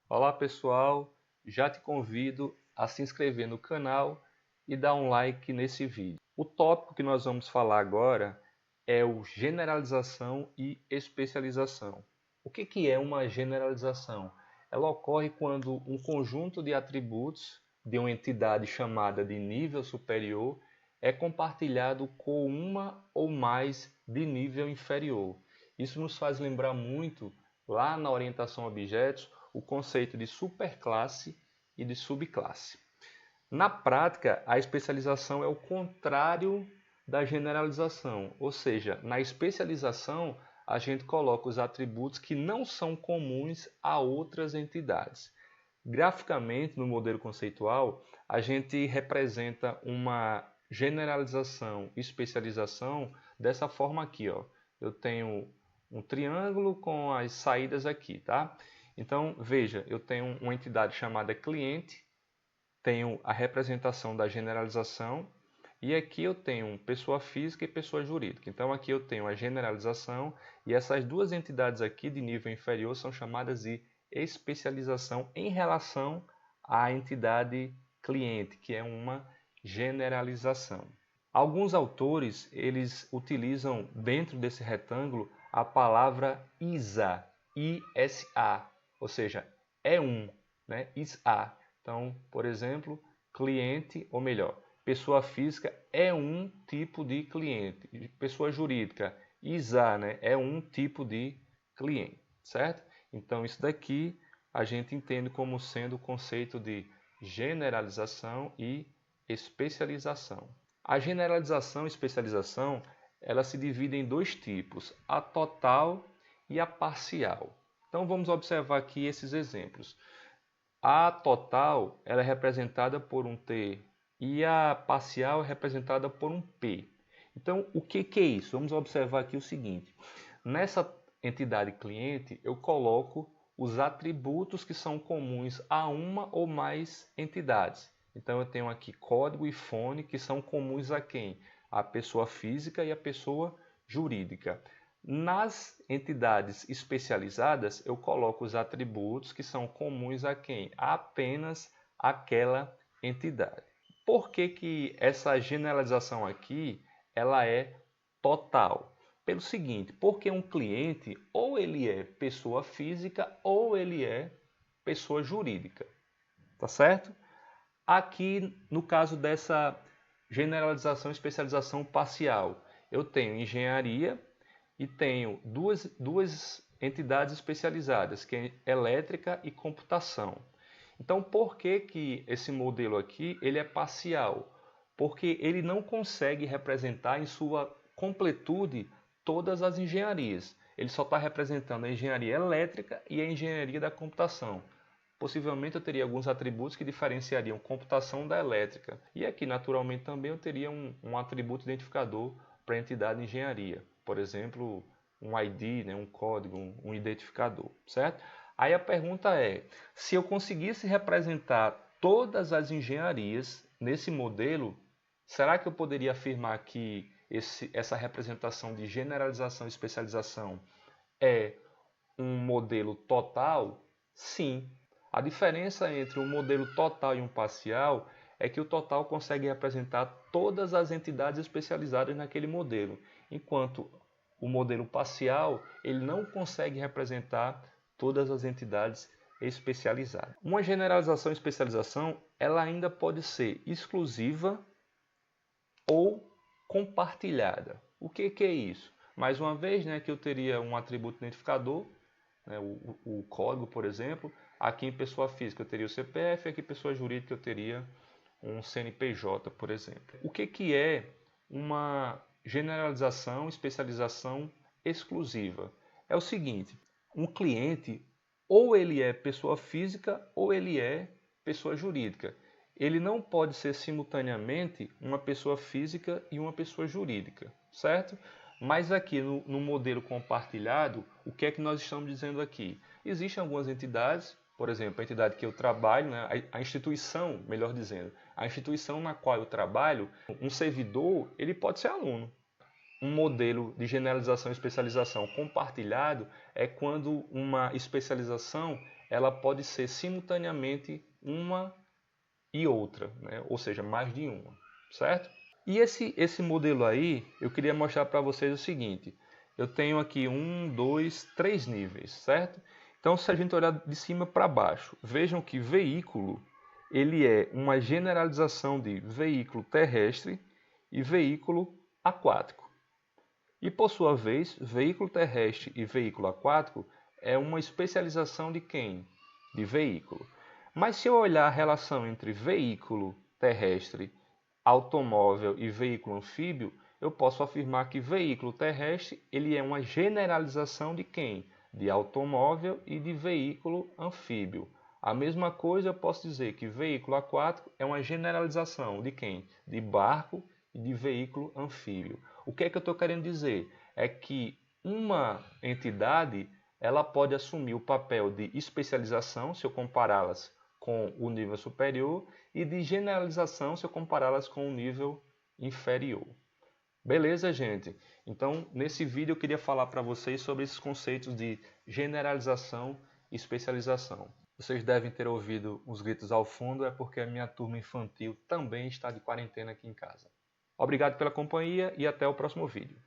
Olá pessoal, já te convido a se inscrever no canal e dar um like nesse vídeo. O tópico que nós vamos falar agora é o generalização e especialização. O que é uma generalização? Ela ocorre quando um conjunto de atributos de uma entidade chamada de nível superior é compartilhado com uma ou mais de nível inferior. Isso nos faz lembrar muito, lá na orientação a objetos, o conceito de superclasse e de subclasse. Na prática, a especialização é o contrário da generalização, ou seja, na especialização a gente coloca os atributos que não são comuns a outras entidades. Graficamente, no modelo conceitual, a gente representa uma generalização e especialização dessa forma aqui, ó. Eu tenho um triângulo com as saídas aqui, tá? Então, veja, eu tenho uma entidade chamada cliente, tenho a representação da generalização e aqui eu tenho pessoa física e pessoa jurídica. Então, aqui eu tenho a generalização e essas duas entidades aqui de nível inferior são chamadas de especialização em relação à entidade cliente, que é uma generalização. Alguns autores, eles utilizam dentro desse retângulo a palavra ISA, I-S-A, ou seja, é um, né? ISA. Então, por exemplo, cliente, ou melhor, pessoa física é um tipo de cliente. Pessoa jurídica, ISA, né? É um tipo de cliente, certo? Então, isso daqui a gente entende como sendo o conceito de generalização e especialização. A generalização e especialização, ela se divide em dois tipos, a total e a parcial. Então vamos observar aqui esses exemplos. A total ela é representada por um T e a parcial é representada por um P. Então o que é isso? Vamos observar aqui o seguinte. Nessa entidade cliente eu coloco os atributos que são comuns a uma ou mais entidades. Então eu tenho aqui código e fone que são comuns a quem? A pessoa física e a pessoa jurídica. Nas entidades especializadas, eu coloco os atributos que são comuns a quem? A apenas aquela entidade. Por que essa generalização aqui ela é total? Pelo seguinte, porque um cliente ou ele é pessoa física ou ele é pessoa jurídica. Tá certo? Aqui, no caso dessa generalização e especialização parcial, eu tenho engenharia e tenho duas entidades especializadas, que é elétrica e computação. Então, por que esse modelo aqui ele é parcial? Porque ele não consegue representar em sua completude todas as engenharias. Ele só está representando a engenharia elétrica e a engenharia da computação. Possivelmente eu teria alguns atributos que diferenciariam computação da elétrica. E aqui, naturalmente, também eu teria um atributo identificador para a entidade de engenharia. Por exemplo, um ID, né, um código, um identificador, certo? Aí a pergunta é, se eu conseguisse representar todas as engenharias nesse modelo, será que eu poderia afirmar que essa representação de generalização e especialização é um modelo total? Sim. A diferença entre um modelo total e um parcial é que o total consegue representar todas as entidades especializadas naquele modelo, enquanto o modelo parcial ele não consegue representar todas as entidades especializadas. Uma generalização e especialização ela ainda pode ser exclusiva ou compartilhada. O que é isso? Mais uma vez, né, que eu teria um atributo identificador, né, o código, por exemplo. Aqui em pessoa física eu teria o CPF, aqui em pessoa jurídica eu teria um CNPJ, por exemplo. O que é uma generalização, especialização exclusiva? É o seguinte, um cliente ou ele é pessoa física ou ele é pessoa jurídica. Ele não pode ser simultaneamente uma pessoa física e uma pessoa jurídica, certo? Mas aqui no modelo compartilhado, o que é que nós estamos dizendo aqui? Existem algumas entidades, por exemplo, a entidade que eu trabalho, né, a instituição, melhor dizendo, a instituição na qual eu trabalho, um servidor, ele pode ser aluno. Um modelo de generalização e especialização compartilhado é quando uma especialização ela pode ser simultaneamente uma e outra, né? Ou seja, mais de uma, certo? E esse modelo aí, eu queria mostrar para vocês o seguinte. Eu tenho aqui 1, 2, 3 níveis, certo? Então, se a gente olhar de cima para baixo, vejam que veículo, ele é uma generalização de veículo terrestre e veículo aquático. E, por sua vez, veículo terrestre e veículo aquático é uma especialização de quem? De veículo. Mas se eu olhar a relação entre veículo terrestre, automóvel e veículo anfíbio, eu posso afirmar que veículo terrestre ele é uma generalização de quem? De automóvel e de veículo anfíbio. A mesma coisa eu posso dizer que veículo aquático é uma generalização de quem? De barco e de veículo anfíbio. O que é que eu estou querendo dizer? É que uma entidade ela pode assumir o papel de especialização, se eu compará-las com o nível superior, e de generalização, se eu compará-las com o nível inferior. Beleza, gente? Então, nesse vídeo eu queria falar para vocês sobre esses conceitos de generalização e especialização. Vocês devem ter ouvido uns gritos ao fundo, é porque a minha turma infantil também está de quarentena aqui em casa. Obrigado pela companhia e até o próximo vídeo.